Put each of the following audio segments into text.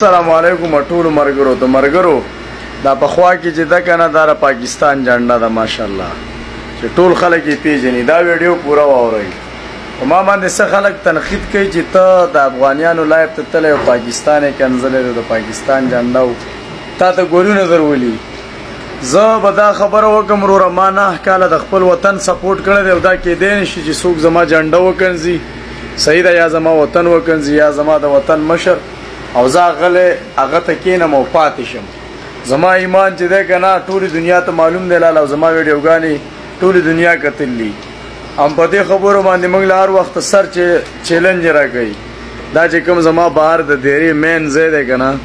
السلام علیکم ټول مرګرو ته مرګرو دا په خوا کې چې دا کنه دا پاکستان جنډا ده ماشاءالله چې ټول خلک یې پیژني دا ویډیو پورا واورئ ما باندې څه خلک تنقید کوي چې ته د افغانانو لایب ته تللی او پاکستان یې کنځلی د پاکستان جنډا و تا ته ګولونه درولي زه به دا خبره وکړم وروره ما 9 کاله د خپل وطن سپورټ کړی دی او دا کیدی نه شي چې څوک زما جنډه وکنځي صحیح ده یا زما وطن وکنځي یا زما د وطن مشر او زه هغه ته کینم او پاتې شم زما ایمان چې دی که نه ټولې دنیا ته معلوم دی لاله او زما ویډیوګانې ټولې دنیا کتلي هم په دې خبرو باندې موږ له هر وخت سر چیلنج راکوي دا چې کوم زما بهر د دیرې مین ځای دی که نه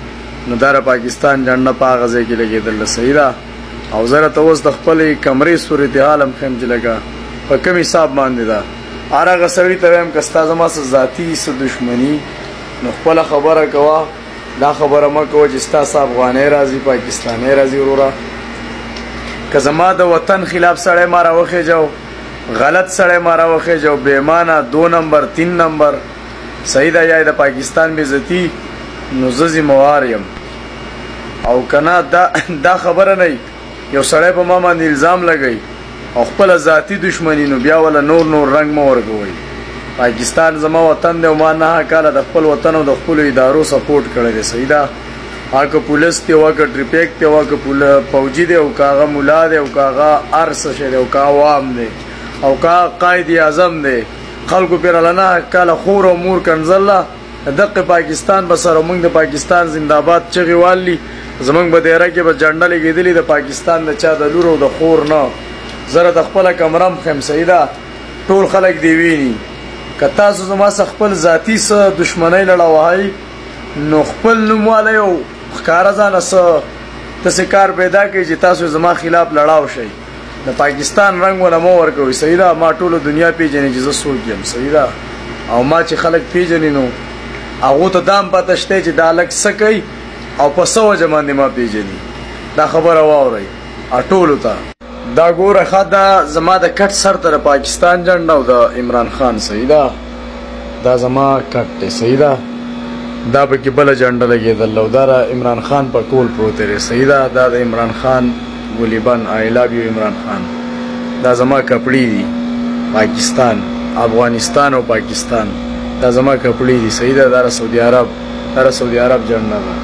نو دا د پاکستان جنډه په هغه ځای کې لګېدل صحیح ده او زه راته اوس د خپلې کمرې صورتحال هم ښیم چې لکه په کوم حساب باندې ده هر هغه سړي ته وایم که ستا زما څه ذاتي څه دښمني نو خپله خبره کوه دا خبره مه کوه چې ستا څه افغانۍ راځي پاکستانۍ راځي وروره که زما د وطن خلاف سړی ما راوخېجو غلط سړی ما راوخېجو بېمانه 2 نمبر 3 نمبر صحیح ده یا د پاکستان بېزتي نو زه ذمهوار یم او که نه دا خبره نه یو سړی په ما باندې الزام لګوي او خپله ذاتي دشمني نو بیا وله نور رنګ مه ورکوئ پاکستان زما وطن دی او ما 9 کاله د خپل وطن او د خپلو ادارو سپورټ کړی دی صحیح ده هغه پولیس دی او هغه ټریپیک دی او هغه فوجي دی او که هغه ملا دی او که هغه هر څه شی دی او که عوام دی او که قائد اعظم دی خلکو پرې له 9 کاله خور او مور کنځله دقه پاکستان به سره موږ د پاکستان زنده‌باد چغې والي زمونږ په دیره کې به جنډه لګېدلې د پاکستان د چا د لور او د خور نه زه د خپله کمره هم ښیم صحیح ده ټول خلک دې ویني که تاسو زما څه خپل ذاتي څه دښمنۍ لړه وهئ نو خپل نوموالی او ښکاره ځانه څه داسې کار پیدا کړئ چې تاسو زما خلاف لړاو شئ د پاکستان رنګ ونه مه ورکوئ صحیح ده ما ټوله دنیا پیژني چې زه څوک یم صحیح ده او ما چې خلک پیژني نو هغو ته دا هم پته شته چې دا هلک څه کوي او په څه وجه باندې ما پیژني دا خبره واورئ ټولو ته دا ګوره ښه دا زما د کټ سر ته د پاکستان جنډه او د عمران خان صحیح ده دا زما کټ دی صحیح ده دا پکې بله جنډه لګېدل او دا د عمران خان په کول پروت دی صحیح ده دا د عمران خان ګولیبن آی لو یو عمران خان دا زما کپړې دي پاکستان افغانستان او پاکستان دا زما کپړې دي صحیح ده دا د سعودي عرب جنډه ده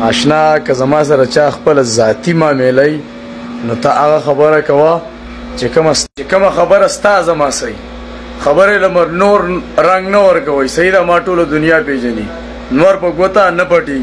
اشنا که زما سره چا خپله ذاتي معاملې نو ته هغه خبره کوه چې کومه خبره ستا زما صحیح خبرې له نور رنګ نه ورکوئ صحیح ده ما ټوله دنیا پیژني نور په ګوته نه پټي